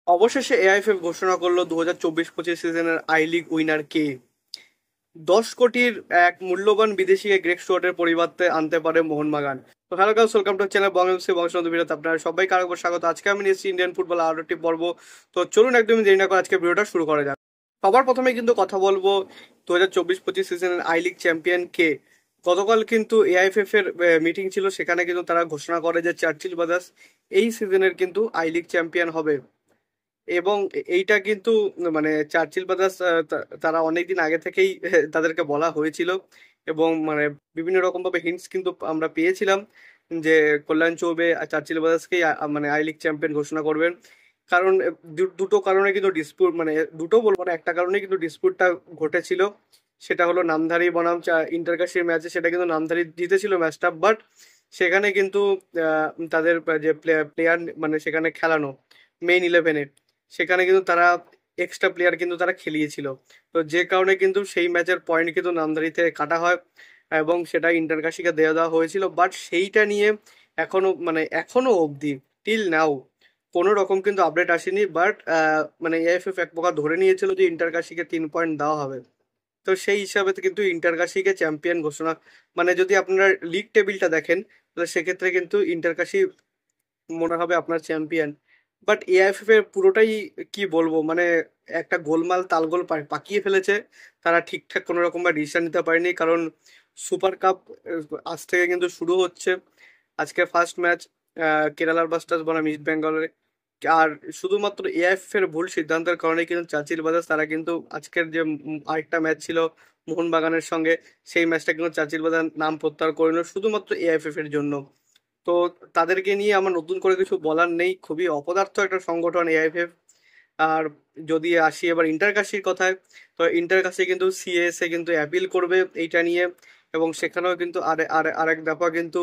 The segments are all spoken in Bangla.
অবশেষে এআইএফএফ ঘোষণা করলো 2024-25 সিজনের আই লিগ উইনার কে। 10 কোটির এক মূল্যবান বিদেশিকে গ্রেগ স্টুয়ার্টের পরিবর্তে আনতে পারে মোহনবাগান। তো hello guys, welcome to channel Bangabandhu Bangshabandhu ভিডিওতে আপনারা সবাইকে আরেকবার স্বাগত। আজকে আমি নিয়েছি ইন্ডিয়ান ফুটবল আরো একটি পর্ব। তো চলুন একদমই দেরি না করে আজকে ভিডিওটা শুরু করা যাক। সবার প্রথমে কিন্তু কথা বলবো 2024-25 সিজনের আই লিগ চ্যাম্পিয়ন কে। গতকাল কিন্তু এআইএফএফ এর মিটিং ছিল, সেখানে কিন্তু তারা ঘোষণা করে যে চার্চিল ব্রাদার্স এই সিজনের কিন্তু আই লিগ চ্যাম্পিয়ন হবে। এবং এইটা কিন্তু মানে চার্চিল ব্রাদার্স তারা অনেকদিন আগে থেকেই তাদেরকে বলা হয়েছিল। এবং মানে বিভিন্ন রকম ভাবে হিন্টস কিন্তু আমরা পেয়েছিলাম যে কল্যাণ চৌবে চার্চিল ব্রাদার্সকেই মানে আই লিগ চ্যাম্পিয়ন ঘোষণা করবেন। কারণ দুটো কারণে কিন্তু ডিসপুট, মানে দুটো বলবো না, একটা কারণে কিন্তু ডিসপুটটা ঘটেছিল। সেটা হলো নামধারী বনাম ইন্টারকাশির ম্যাচে, সেটা কিন্তু নামধারী জিতেছিল ম্যাচটা, বাট সেখানে কিন্তু তাদের যে প্লেয়ার মানে সেখানে খেলানো মেইন ইলেভেনে, সেখানে কিন্তু তারা এক্সট্রা প্লেয়ার কিন্তু তারা খেলিয়েছিল। তো যে কারণে কিন্তু সেই ম্যাচের পয়েন্ট কিন্তু নামধারীতে কাটা হয় এবং সেটা ইন্টারকাশিকে দেওয়া হয়েছিল। বাট সেইটা নিয়ে এখনো অবধি টিল নাও কোনো রকম কিন্তু আপডেট আসেনি। বাট মানে এএফএফ এক প্রকার ধরে নিয়েছিল যে ইন্টারকাশিকে 3 পয়েন্ট দেওয়া হবে। তো সেই হিসাবে তো কিন্তু ইন্টারকাশিকে চ্যাম্পিয়ন ঘোষণা, মানে যদি আপনারা লিগ টেবিলটা দেখেন তাহলে সেক্ষেত্রে কিন্তু ইন্টারকাশি মনে হবে আপনার চ্যাম্পিয়ন। বাট এআইএফএফ এর পুরোটাই কি বলবো, মানে একটা গোলমাল তালগোল পাকিয়ে ফেলেছে। তারা ঠিকঠাক কোনো রকম বা ডিসিশন নিতে পারেনি, কারণ সুপার কাপ আজ থেকে কিন্তু শুরু হচ্ছে। আজকে ফার্স্ট ম্যাচ কেরালার ব্লাস্টার্স বনাম ইস্ট বেঙ্গলের। আর শুধুমাত্র এআইএফএফ এর ভুল সিদ্ধান্তের কারণে কিন্তু চাচিল বাজাজ তারা কিন্তু আজকের যে আরেকটা ম্যাচ ছিল মোহনবাগানের সঙ্গে, সেই ম্যাচটা কিন্তু চাচিল বাজার নাম প্রত্যাহার করে নিল শুধুমাত্র এআইএফএফ এর জন্য। তো তাদেরকে নিয়ে আমার নতুন করে কিছু বলার নেই, খুবই অপদার্থ একটা সংগঠন এআইএফএফ। আর যদি আসি এবার ইন্টারকাশির কথায়, তো ইন্টারকাশি কিন্তু সিএসএ কিন্তু অ্যাপিল করবে এইটা নিয়ে। এবং সেখানেও কিন্তু আরেক দফা কিন্তু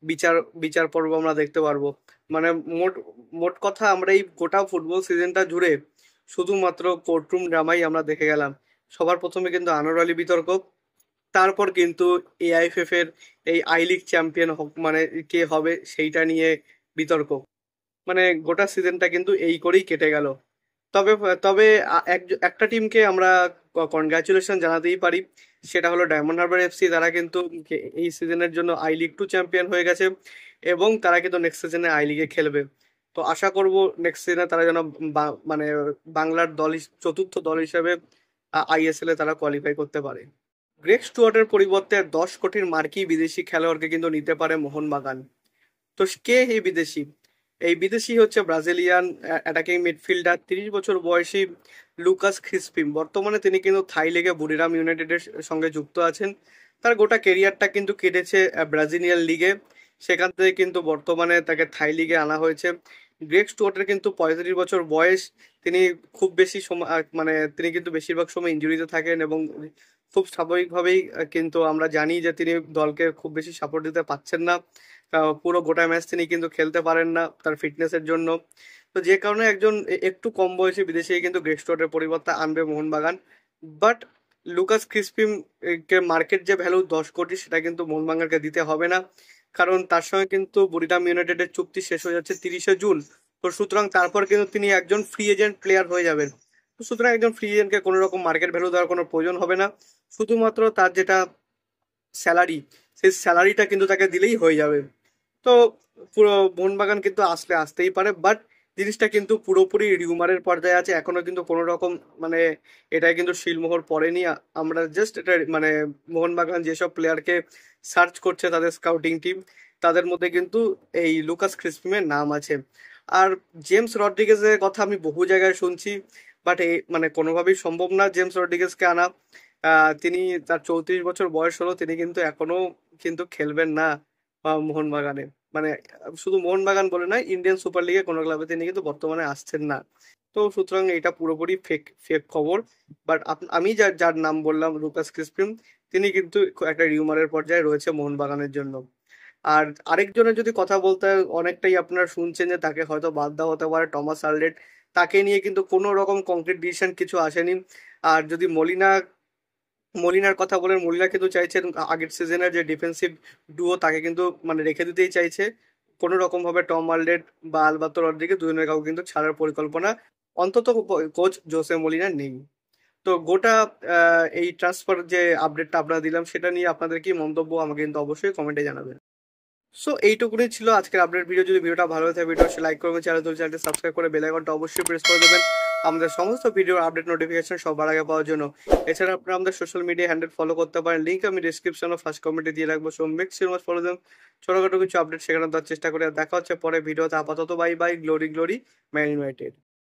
বিচার বিচার পর্ব আমরা দেখতে পারবো। মানে মোট মোট কথা আমরা এই গোটা ফুটবল সিজনটা জুড়ে শুধুমাত্র কোর্টরুম ড্রামাই আমরা দেখে গেলাম। সবার প্রথমে কিন্তু আনোয়ার আলী বিতর্ক, তারপর কিন্তু এআইএফএফ এর এই আই লিগ চ্যাম্পিয়ন মানে কে হবে সেইটা নিয়ে বিতর্ক। মানে গোটা সিজনটা কিন্তু এই করেই কেটে গেল। তবে তবে একটা টিমকে আমরা কনগ্রাচুলেশন জানাতেই পারি, সেটা হলো ডায়মন্ড হারবার এফসি। তারা কিন্তু এই সিজনের জন্য আই লিগ 2 চ্যাম্পিয়ন হয়ে গেছে এবং তারা কিন্তু নেক্সট সিজনে আই লিগে খেলবে। তো আশা করব নেক্সট সিজনে তারা যেন মানে বাংলার দল চতুর্থ দল হিসেবে আইএসএল এ তারা কোয়ালিফাই করতে পারে। গ্রেগ স্টুয়ার্টের পরিবর্তে 10 কোটির মার্কি বিদেশি খেলোয়াড়কে কিন্তু নিতে পারে মোহনবাগান। তো কে এই বিদেশি? এই বিদেশি হচ্ছে ব্রাজিলিয়ান অ্যাটাকিং মিডফিল্ডার 30 বছর বয়সী লুকাস খ্রিসপিম। বর্তমানে তিনি কিন্তু থাই লিগে বুরিরাম ইউনাইটেডের সঙ্গে যুক্ত আছেন। তার গোটা কেরিয়ারটা কিন্তু কেটেছে ব্রাজিলিয়ান লিগে, সেখান থেকে কিন্তু বর্তমানে তাকে থাই লিগে আনা হয়েছে। গ্রেগ স্টুয়ার্টের কিন্তু 35 বছর বয়স। তিনি খুব বেশি সময় মানে তিনি কিন্তু বেশিরভাগ সময় ইনজুরিতে থাকেন এবং খুব স্বাভাবিকভাবেই কিন্তু আমরা জানি যে তিনি দলকে খুব বেশি সাপোর্ট দিতে পারছেন না। পুরো গোটা ম্যাচ তিনি কিন্তু খেলতে পারেন না তার ফিটনেসের জন্য। তো যে কারণে একজন একটু কম বয়সী বিদেশি কিন্তু গ্রেগ স্টুয়ার্টের পরিবর্তে আনবে মোহনবাগান। বাট লুকাস ক্রিসপিম কে মার্কেট যে ভ্যালু 10 কোটি, সেটা কিন্তু মোহনবাগানকে দিতে হবে না, কারণ তার সঙ্গে কিন্তু বুরিরাম ইউনাইটেডের চুক্তি শেষ হয়ে যাচ্ছে 30শে জুন। তো সুতরাং তারপর কিন্তু তিনি একজন ফ্রি এজেন্ট প্লেয়ার হয়ে যাবেন। তো সুতরাং একজন ফ্রি এজেন্টকে কোনো রকম মার্কেট ভ্যালু দেওয়ার কোনো প্রয়োজন হবে না। শুধুমাত্র তার যেটা স্যালারি, সেই স্যালারিটা কিন্তু তাকে দিলেই হয়ে যাবে। তো পুরো মোহনবাগান কিন্তু আসতেই পারে, বাট জিনিসটা কিন্তু পুরোপুরি রিউমারের পর্যায়ে আছে, এখনো কিন্তু কোনো রকম মানে এটাই কিন্তু শিলমোহর পড়েনি। আমরা জাস্ট এটা মানে মোহনবাগান যেসব প্লেয়ারকে সার্চ করছে তাদের স্কাউটিং টিম, তাদের মধ্যে কিন্তু এই লুকাস ক্রিসপিমের নাম আছে। আর জেমস রড্রিগেজের কথা আমি বহু জায়গায় শুনছি, বাট মানে কোনোভাবেই সম্ভব না জেমস রড্রিগেজকে আনা। তিনি তার 34 বছর বয়স হলো, তিনি কিন্তু এখনো কিন্তু খেলবেন না মোহনবাগানে। মানে শুধু মোহনবাগান বলে নয়, ইন্ডিয়ান সুপার লিগে কোনো ক্লাবে তিনি কিন্তু বর্তমানে আসছেন না। তো সুতরাং এটা পুরোপুরি ফেক ফেক খবর। বাট আমি যার যার নাম বললাম লুকাস ক্রিসপিম, তিনি কিন্তু একটা রিউমারের পর্যায়ে রয়েছে মোহনবাগানের জন্য। আর আরেকজনের যদি কথা বলতে হয়, অনেকটাই আপনারা শুনছেন যে তাকে হয়তো বাদ দেওয়া হতে পারে, টমাস আলডেট। তাকে নিয়ে কিন্তু কোনো রকম কংক্রিট ডিসিশন কিছু আসেনি। আর যদি মলিনার কথা বলেন, মলিনা কিন্তু চাইছেন আগের সিজনের যে ডিফেন্সিভ ডুও তাকে কিন্তু মানে রেখে দিতেই চাইছে। কোনো রকম ভাবে টম আলডেট বা আলবার্তো রদ্রিগেজ দুজনের কাউকে কিন্তু ছাড়ার পরিকল্পনা অন্তত কোচ জোসে মলিনা নেই। তো গোটা এই ট্রান্সফার যে আপডেটটা আপনারা দিলাম সেটা নিয়ে আপনাদের কি মন্তব্য আমাকে কিন্তু অবশ্যই কমেন্টে জানাবেন। সো এইটুকুনি ছিল আজকের আপডেট ভিডিও। যদি ভিডিওটা ভালো লাগে ভিডিও লাইক করবেন, চ্যানেলটি সাবস্ক্রাইব করে বেল আইকনটা অবশ্যই প্রেস করে দেবেন আমাদের সমস্ত ভিডিওর আপডেট নোটিফিকেশন সবার আগে পাওয়ার জন্য। এছাড়া আপনারা আমাদের সোশ্যাল মিডিয়া হ্যান্ডেল ফলো করতে পারেন, লিঙ্ক আমি ডিসক্রিপশন ও ফার্স্ট কমেন্টে দিয়ে রাখবো। So make sure must follow them. ছোটখাটো কিছু আপডেট সেখানে দেওয়ার চেষ্টা করে। দেখা হচ্ছে পরে ভিডিওতে। আপাতত bye bye, glory glory, man United.